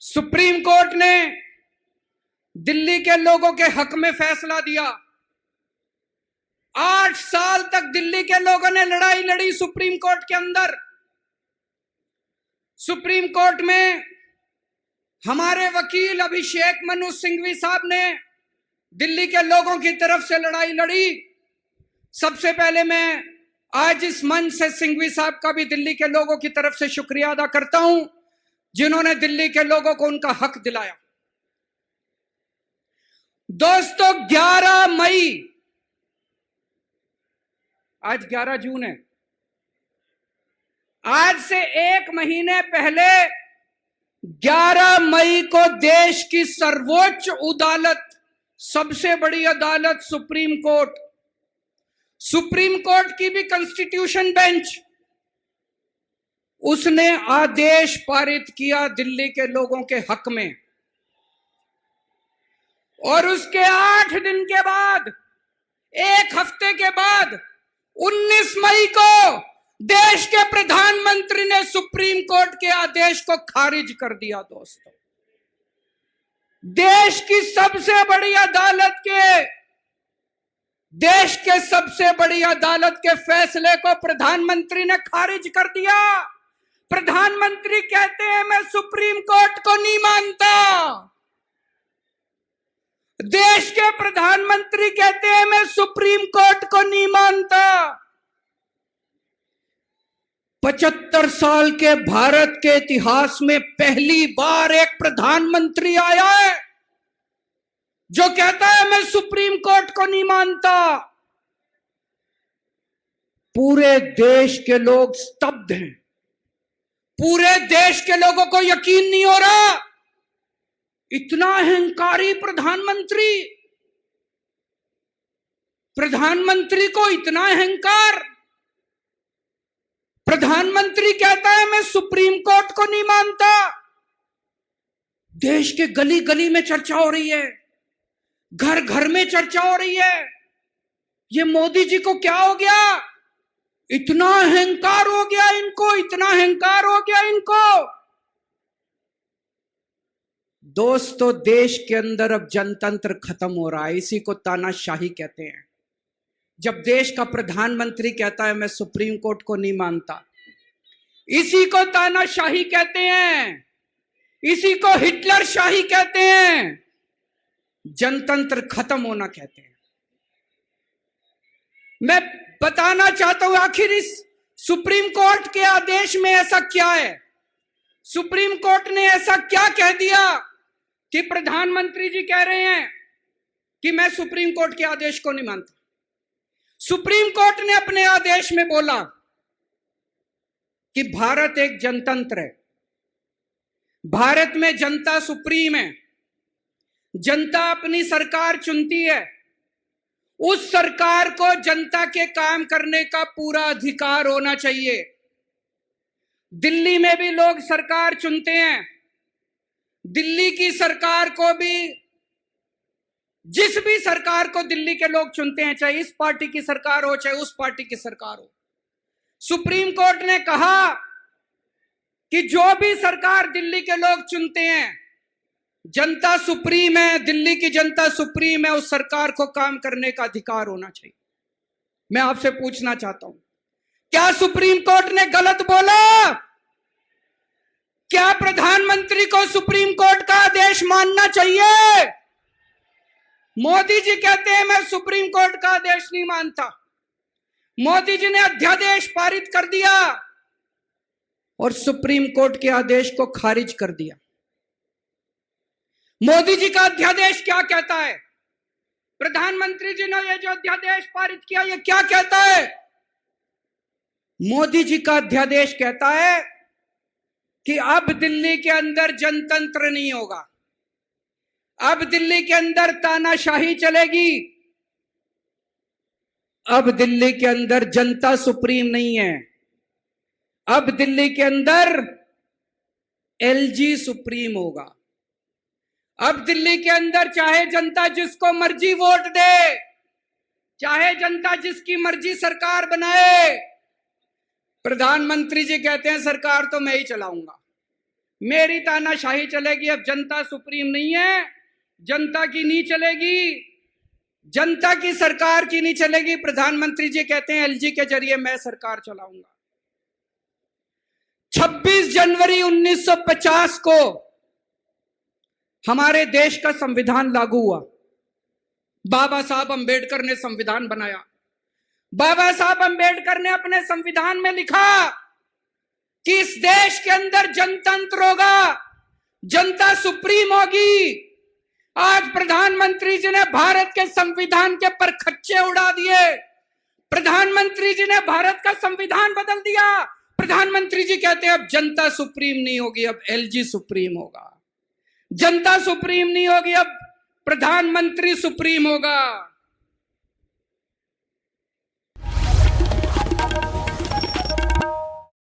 Supreme court ने दिल्ली के लोगों के हक में फैसला दिया। 8 साल तक दिल्ली के लोगों ने लड़ाई लड़ी सुप्रीम कोर्ट के अंदर। सुप्रीम कोर्ट में हमारे वकील अभिषेक मनु सिंघवी साहब ने दिल्ली के लोगों की तरफ से लड़ाई लड़ी। सबसे पहले मैं आज इस मंच से सिंघवी साहब का भी दिल्ली के लोगों की तरफ से शुक्रिया अदा करता हूं, जिन्होंने दिल्ली के लोगों को उनका हक दिलाया। दोस्तों, 11 मई, आज 11 जून है, आज से 1 महीने पहले 11 मई को देश की सर्वोच्च अदालत, सबसे बड़ी अदालत सुप्रीम कोर्ट की भी कॉन्स्टिट्यूशन बेंच, उसने आदेश पारित किया दिल्ली के लोगों के हक में। और उसके 8 दिन के बाद, 1 हफ्ते के बाद, 19 मई को देश के प्रधानमंत्री ने सुप्रीम कोर्ट के आदेश को खारिज कर दिया। दोस्तों, देश की सबसे बड़ी अदालत के फैसले को प्रधानमंत्री ने खारिज कर दिया। प्रधानमंत्री कहते हैं मैं सुप्रीम कोर्ट को नहीं मानता। देश के प्रधानमंत्री कहते हैं मैं सुप्रीम कोर्ट को नहीं मानता। 75 साल के भारत के इतिहास में पहली बार एक प्रधानमंत्री आया है जो कहता है मैं सुप्रीम कोर्ट को नहीं मानता। पूरे देश के लोग स्तब्ध हैं। पूरे देश के लोगों को यकीन नहीं हो रहा, इतना अहंकारी प्रधानमंत्री को इतना अहंकार। प्रधानमंत्री कहता है मैं सुप्रीम कोर्ट को नहीं मानता। देश के गली गली में चर्चा हो रही है, घर घर में चर्चा हो रही है, ये मोदी जी को क्या हो गया, इतना अहंकार हो गया इनको, इतना अहंकार हो गया इनको। दोस्तों, देश के अंदर अब जनतंत्र खत्म हो रहा है। इसी को तानाशाही कहते हैं। जब देश का प्रधानमंत्री कहता है मैं सुप्रीम कोर्ट को नहीं मानता, इसी को तानाशाही कहते हैं, इसी को हिटलर शाही कहते हैं, जनतंत्र खत्म होना कहते हैं। मैं बताना चाहता हूं आखिर इस सुप्रीम कोर्ट के आदेश में ऐसा क्या है। सुप्रीम कोर्ट ने ऐसा क्या कह दिया कि प्रधानमंत्री जी कह रहे हैं कि मैं सुप्रीम कोर्ट के आदेश को नहीं मानता। सुप्रीम कोर्ट ने अपने आदेश में बोला कि भारत एक जनतंत्र है, भारत में जनता सुप्रीम है, जनता अपनी सरकार चुनती है, उस सरकार को जनता के काम करने का पूरा अधिकार होना चाहिए। दिल्ली में भी लोग सरकार चुनते हैं, दिल्ली की सरकार को भी, जिस भी सरकार को दिल्ली के लोग चुनते हैं, चाहे इस पार्टी की सरकार हो चाहे उस पार्टी की सरकार हो। सुप्रीम कोर्ट ने कहा कि जो भी सरकार दिल्ली के लोग चुनते हैं, जनता सुप्रीम है, दिल्ली की जनता सुप्रीम है, उस सरकार को काम करने का अधिकार होना चाहिए। मैं आपसे पूछना चाहता हूं, क्या सुप्रीम कोर्ट ने गलत बोला? क्या प्रधानमंत्री को सुप्रीम कोर्ट का आदेश मानना चाहिए? मोदी जी कहते हैं मैं सुप्रीम कोर्ट का आदेश नहीं मानता। मोदी जी ने अध्यादेश पारित कर दिया और सुप्रीम कोर्ट के आदेश को खारिज कर दिया। मोदी जी का अध्यादेश क्या कहता है? प्रधानमंत्री जी ने ये जो अध्यादेश पारित किया, ये क्या कहता है? मोदी जी का अध्यादेश कहता है कि अब दिल्ली के अंदर जनतंत्र नहीं होगा, अब दिल्ली के अंदर तानाशाही चलेगी, अब दिल्ली के अंदर जनता सुप्रीम नहीं है, अब दिल्ली के अंदर एलजी सुप्रीम होगा। अब दिल्ली के अंदर चाहे जनता जिसको मर्जी वोट दे, चाहे जनता जिसकी मर्जी सरकार बनाए, प्रधानमंत्री जी कहते हैं सरकार तो मैं ही चलाऊंगा, मेरी तानाशाही चलेगी, अब जनता सुप्रीम नहीं है, जनता की नहीं चलेगी, जनता की सरकार की नहीं चलेगी। प्रधानमंत्री जी कहते हैं एलजी के जरिए मैं सरकार चलाऊंगा। 26 जनवरी 1950 को हमारे देश का संविधान लागू हुआ। बाबा साहब अंबेडकर ने संविधान बनाया। बाबा साहब अंबेडकर ने अपने संविधान में लिखा कि इस देश के अंदर जनतंत्र होगा, जनता सुप्रीम होगी। आज प्रधानमंत्री जी ने भारत के संविधान के परखच्चे उड़ा दिए। प्रधानमंत्री जी ने भारत का संविधान बदल दिया। प्रधानमंत्री जी कहते हैं अब जनता सुप्रीम नहीं होगी, अब एलजी सुप्रीम होगा। जनता सुप्रीम नहीं होगी, अब प्रधानमंत्री सुप्रीम होगा।